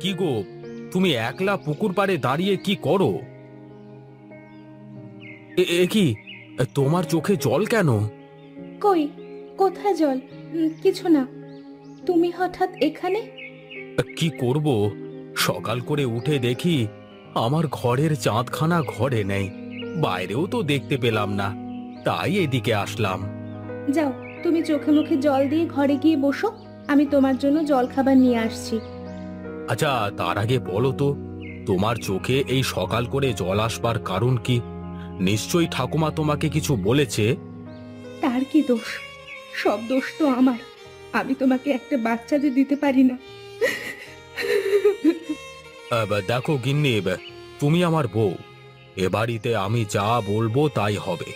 কি গো, তুমি একলা পুকুর পাড়ে দাঁড়িয়ে কি করো? এ কি, তোমার চোখে জল কেন? কই, কোথায় জল? কিছু না। তুমি হঠাৎ এখানে? কি করব, সকাল করে উঠে দেখি আমার ঘরের চাঁদখানা ঘরে নেই, বাইরেও তো দেখতে পেলাম না, তাই এদিকে আসলাম। যাও, তুমি চোখে মুখে জল দিয়ে ঘরে গিয়ে বসো, আমি তোমার জন্য জল খাবার নিয়ে আসছি। আচ্ছা, তার আগে বলো তো, তোমার চোখে এই সকাল করে জল আসবার কারণ কি? নিশ্চয়ই ঠাকুমা তোমাকে কিছু বলেছে। তার কি দোষ? সব দোষ তো আমার। আমি তোমাকে একটা বাচ্চা যে দিতে পারি না। দেখো গিন্নি, তুমি আমার বউ, এ বাড়িতে আমি যা বলবো তাই হবে।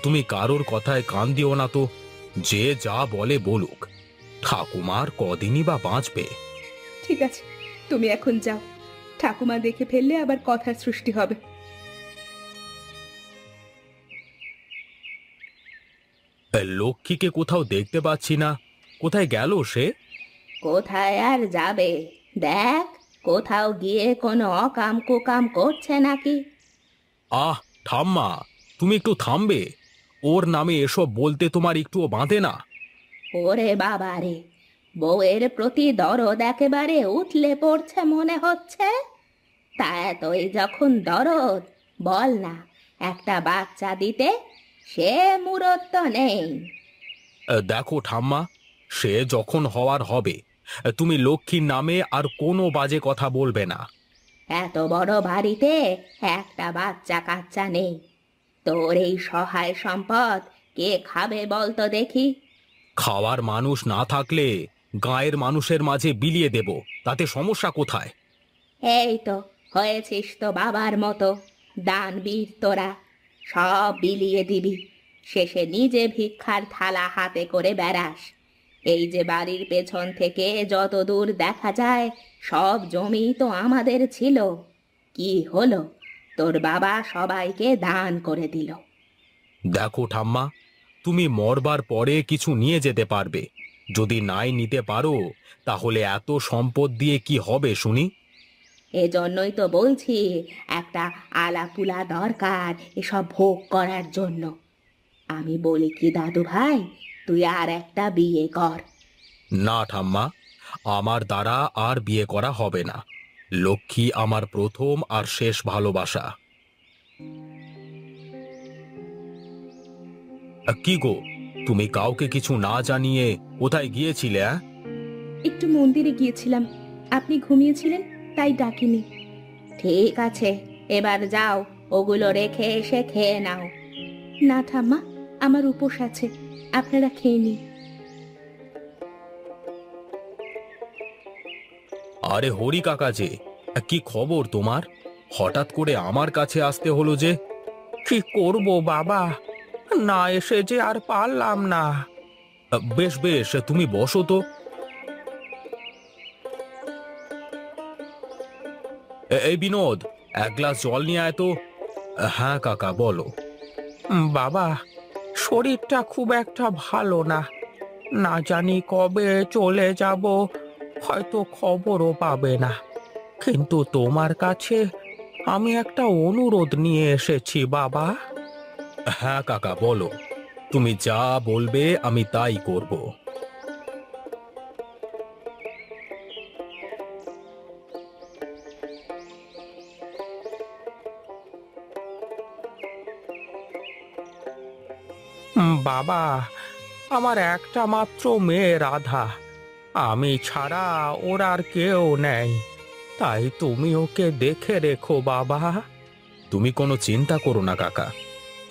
তুমি কারোর কথায় কান দিও না তো, যে যা বলে বলুক, ঠাকুমার কদিনই বা বাঁচবে। ঠিক আছে, তুমি এখন যাও, ঠাকুমা দেখে ফেললে আবার কথার সৃষ্টি হবে। লক্ষ্মীকে কোথাও দেখতে পাচ্ছি না, কোথায় গেল সে? কোথায় আর যাবে? দেখ, কোথাও গিয়ে কোনো অকাম কুকাম করছে নাকি। আহ, ঠাম্মা, তুমি একটু থামবে? ওর নামে এসব বলতে তোমার একটুও বাঁধে না? ওরে বাবা রে, বউয়ের প্রতি দরদ একেবারে উঠলে পড়ছে মনে হচ্ছে। তা এতই যখন দরদ, বল না, একটা বাচ্চা দিতে। সে মুরত নেই। দেখো ঠাম্মা, সে যখন হওয়ার হবে, তুমি লক্ষ্মীর নামে আর কোনো বাজে কথা বলবে না। এত বড় বাড়িতে একটা বাচ্চা কাচ্চা নেই, তোর এই সহায় সম্পদ কে খাবে বলতো দেখি। খাওয়ার মানুষ না থাকলে গাঁয়ের মানুষের মাঝে বিলিয়ে দেব, তাতে সমস্যা কোথায়? এই তো হয়েছিস তো বাবার মতো, দানবীর তোরা। সব বিলিয়ে দিবি, শেষে নিজে ভিক্ষার থালা হাতে করে বেড়াস। এই যে বাড়ির পেছন থেকে যত দূর দেখা যায়, সব জমি তো আমাদের ছিল। কি হলো? তোর বাবা সবাইকে দান করে দিল। দেখো ঠাম্মা, তুমি মরবার পরে কিছু নিয়ে যেতে পারবে, যদি নাই নিতে পারো তাহলে এত সম্পদ দিয়ে কি হবে শুনি? এজন্যই তো বলছি, একটা আলাপুলা দরকার এসব ভোগ করার জন্য। আমি বলি কি দাদু ভাই, তুই আর একটা বিয়ে কর। না ঠাম্মা, আমার দ্বারা আর বিয়ে করা হবে না। লক্ষ্মী আমার প্রথম আর শেষ ভালোবাসা। কি গো, তুমি কাউকে কিছু না জানিয়ে কোথায় গিয়েছিলে? একটু মন্দিরে গিয়েছিলাম, আপনি ঘুমিয়েছিলেন তাই ডাকিনি। ঠিক আছে, এবার যাও, ওগুলো রেখে এসে খেয়ে নাও। না ঠাম্মা, আমার উপোস আছে, আপনারা খেয়ে নিন। আরে হরি কাকা যে, কি খবর তোমার? হঠাৎ করে আমার কাছে আসতে হলো যে? কি করব বাবা, না এসে যে আর পারলাম না। বেশ বেশ, তুমি বসো তো। এই বিনোদ, এক গ্লাস জল নিয়ে আয় তো। হ্যাঁ কাকা, বলো। বাবা, শরীরটা খুব একটা ভালো না, না জানি কবে চলে যাব, হয়তো খবরও পাবে না। কিন্তু তোমার কাছে আমি একটা অনুরোধ নিয়ে এসেছি বাবা। হ্যাঁ কাকা, বলো, তুমি যা বলবে আমি তাই করব। বাবা, আমার একটা মাত্র মেয়ে রাধা, আমি ছাড়া ওর আর কেউ নেই, তাই তুমি ওকে দেখে রেখো বাবা। তুমি কোনো চিন্তা করো না কাকা,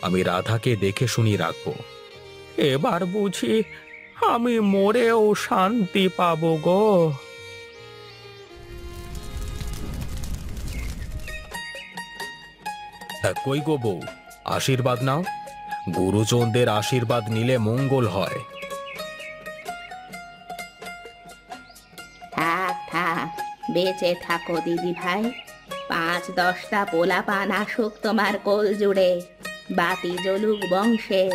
আমি রাধাকে দেখে শুনি রাখবো। এবার বুঝি আমি মরেও শান্তি পাবো গো। কই গো বউ, আশীর্বাদ নাও। গুরুজনদের আশীর্বাদ নিলে মঙ্গল হয়। থাক থাক, বেঁচে থাকো দিদি ভাই। 5-10টা পোলাপান আসুক তোমার কোল জুড়ে, বাতি জ্বলুক বংশের।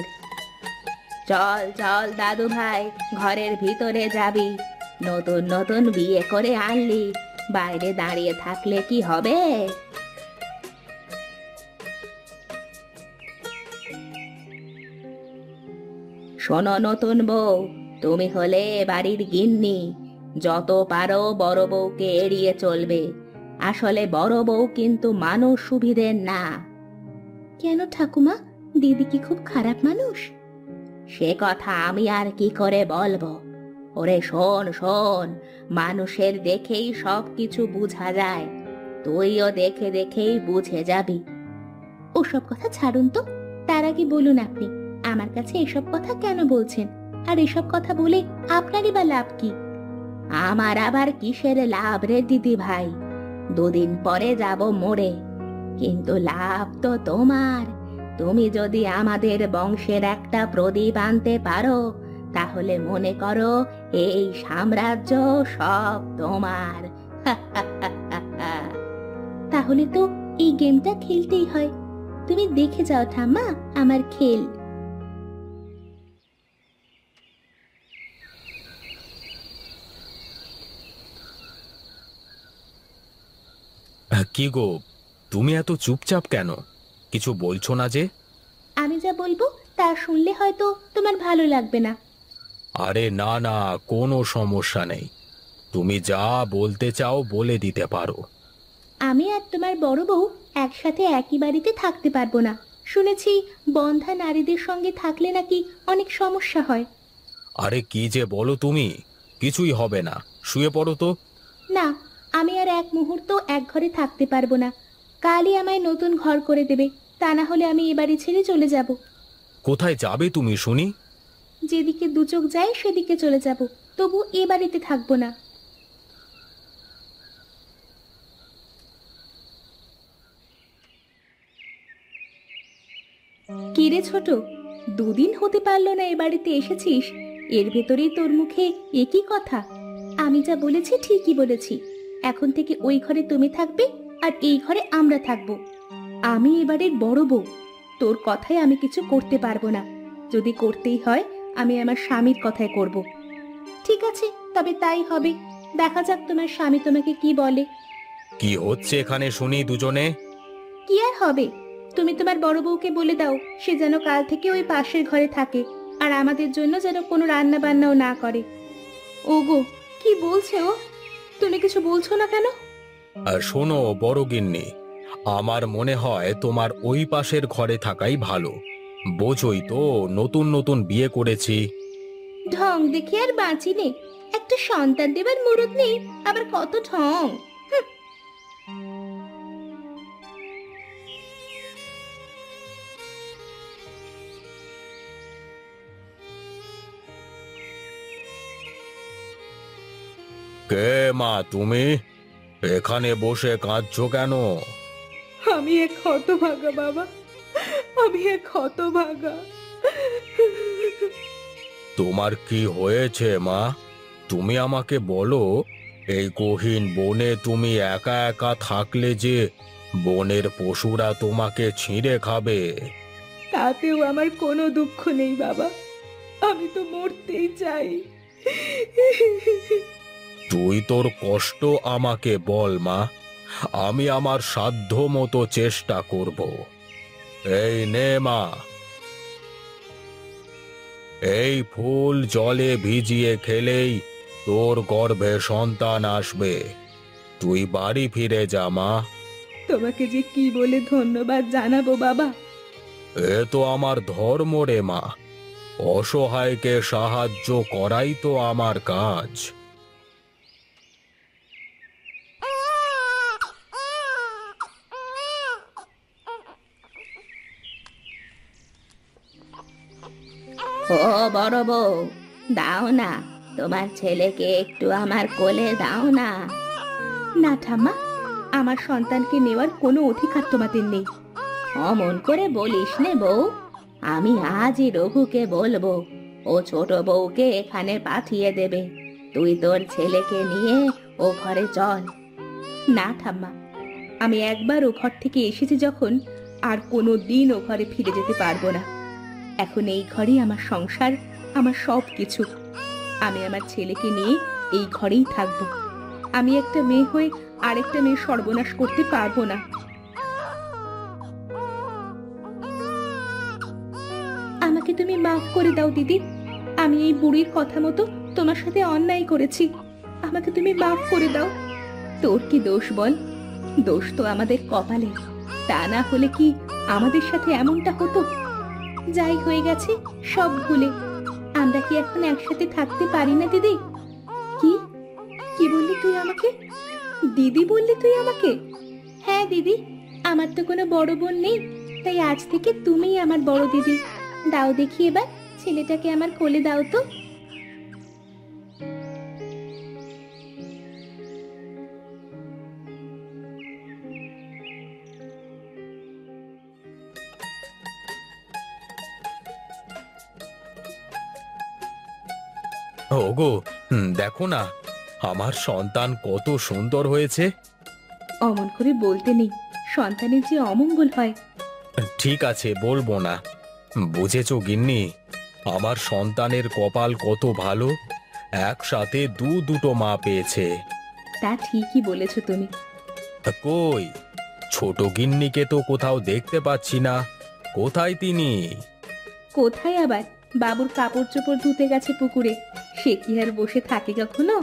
চল চল দাদু ভাই, ঘরের ভিতরে যাবি। নতুন নতুন বিয়ে করে আনলি, বাইরে দাঁড়িয়ে থাকলে কি হবে? শোনো নতুন বউ, তুমি হলে বাড়ির গিন্নি। যত পারো বড় বউকে এড়িয়ে চলবে। আসলে বড় বউ কিন্তু মানুষ সুবিধের না। কেন ঠাকুমা, দিদি কি খুব খারাপ মানুষ? সে কথা আমি আর কি করে বলবো। ওরে শোন শোন, মানুষের দেখেই সব কিছু বোঝা যায়। তুইও দেখে দেখেই বুঝে যাবি। ওসব কথা ছাড়ুন তো, তার আগে বলুন আপনি আমার কাছে এসব কথা কেন বলছেন? আর এসব কথা বলে আপনারই বা লাভ কি? আমার আবার কিসের লাভ রে দিদি ভাই? দুদিন পরে যাব মরে, কিন্তু লাভ তো তোমার। তুমি যদি আমাদের বংশের একটা প্রদীপ আনতে পারো, তাহলে মনে করো এই সাম্রাজ্য সব তোমার। তাহলে তো এই গেমটা খেলতেই হয়। তুমি দেখে যাও ঠাম্মা আমার খেল। কি গো, তুমি এত চুপচাপ কেন? কিছু বলছো না যে? আমি যা বলবো তা শুনলে হয়তো তোমার ভালো লাগবে না। আরে না না, কোনো সমস্যা নেই। তুমি যা বলতে চাও বলে দিতে পারো। আমি আর তোমার বড় বউ একসাথে একই বাড়িতে থাকতে পারবো না। শুনেছি বন্ধ্যা নারীদের সঙ্গে থাকলে নাকি অনেক সমস্যা হয়। আরে কি যে বলো তুমি, কিছুই হবে না, শুয়ে পড়ো তো। না, আমি আর এক মুহূর্ত এক ঘরে থাকতে পারবো না। কালই আমায় নতুন ঘর করে দেবে, তা না হলে আমি এ বাড়ি ছেড়ে চলে যাব। কোথায় যাবে তুমি শুনি? যেদিকে দু চোখ যায় সেদিকে চলে যাব, তবু এ বাড়িতে থাকবো না। কিরে ছোট, দুদিন হতে পারলো না এ বাড়িতে এসেছিস, এর ভেতরেই তোর মুখে একই কথা? আমি যা বলেছি ঠিকই বলেছি। এখন থেকে ওই ঘরে তুমি থাকবে আর এই ঘরে আমরা থাকবো। আমি এবারের বড় বউ, তোর কথায় আমি কিছু করতে পারবো না। যদি করতেই হয় আমি আমার স্বামীর কথাই করব। ঠিক আছে, তবে তাই হবে। দেখা যাক তোমার স্বামী তোমাকে কি বলে। কি হচ্ছে এখানে শুনি দুজনে? কি আর হবে, তুমি তোমার বড় বউকে বলে দাও সে যেন কাল থেকে ওই পাশের ঘরে থাকে, আর আমাদের জন্য যেন কোনো রান্না বান্নাও না করে। ওগো, কি বলছে ও? তুমি কিছু বলছো না কেন? আর শোনো বড় গিন্নি, আমার মনে হয় তোমার ওই পাশের ঘরে থাকাই ভালো। বোঝোই তো, নতুন নতুন বিয়ে করেছি। ঢং দেখে আর বাঁচি নে। একটা সন্তান দেবার মুরুদ নেই, আবার কত ঢং। কে মা তুমি? এখানে বসে কাঁদছো কেন? আমি এক হতভাগা বাবা, আমি এক হতভাগা। তোমার কি হয়েছে মা? তুমি আমাকে বলো। এই গহীন বনে তুমি একা একা থাকলে যে বনের পশুরা তোমাকে ছিঁড়ে খাবে। তাতেও আমার কোনো দুঃখ নেই বাবা, আমি তো মরতেই চাই। তুই তোর কষ্ট আমাকে বল মা, আমি আমার সাধ্য মতো চেষ্টা করব। এই নে মা, এই ফুল জলে ভিজিয়ে খেলেই তোর গর্ভে সন্তান আসবে। তুই বাড়ি ফিরে যা মা। তোমাকে যে কি বলে ধন্যবাদ জানাবো বাবা। এ তো আমার ধর্ম রে মা, অসহায়কে সাহায্য করাই তো আমার কাজ। ও বড় বউ, দাও না, তোমার ছেলেকে একটু আমার কোলে দাও না। না ঠাম্মা, আমার সন্তানকে নেওয়ার কোনো অধিকার তোমাদের নেই। অমন করে বলিস নে বউ, আমি আজই রঘুকে বলবো, ও ছোট বউকে এখানে পাঠিয়ে দেবে। তুই তোর ছেলেকে নিয়ে ও ঘরে চল। না ঠাম্মা, আমি একবার ও ঘর থেকে এসেছি যখন, আর কোনো দিন ও ঘরে ফিরে যেতে পারবো না। এখন এই ঘরেই আমার সংসার, আমার সব কিছু। আমি আমার ছেলেকে নিয়ে এই ঘরেই থাকবো। আমি একটা মেয়ে হয়ে আরেকটা মেয়ে সর্বনাশ করতে পারবো না। আমাকে তুমি মাফ করে দাও দিদি। আমি এই বুড়ির কথা মতো তোমার সাথে অন্যায় করেছি। আমাকে তুমি মাফ করে দাও। তোর কি দোষ বল? দোষ তো আমাদের কপালে। তা না হলে কি আমাদের সাথে এমনটা হতো? যাই হয়ে গেছে সব ভুলে আমরা কি এখন একসাথে থাকতে পারি না দিদি? কি কি বললি তুই আমাকে? দিদি বললি তুই আমাকে? হ্যাঁ দিদি, আমার তো কোনো বড় বোন নেই, তাই আজ থেকে তুমিই আমার বড় দিদি। দাও দেখি এবার ছেলেটাকে আমার কোলে দাও তো। ওগো, দেখো না আমার সন্তান কত সুন্দর হয়েছে। অমন করে বলতে নেই, সন্তানের যে অমঙ্গল হয়। ঠিক আছে, বলবো না। বুঝেছো গিন্নি, আমার সন্তানের কপাল কত ভালো, একসাথে দুটো মা পেয়েছে। তা ঠিকই বলেছো তুমি। কই ছোট গিন্নিকে তো কোথাও দেখতে পাচ্ছি না, কোথায় তিনি? কোথায় আবার? বাবুর কাপড় চোপড় ধুতে গেছে পুকুরে। সে কি আর বসে থাকে কখনো?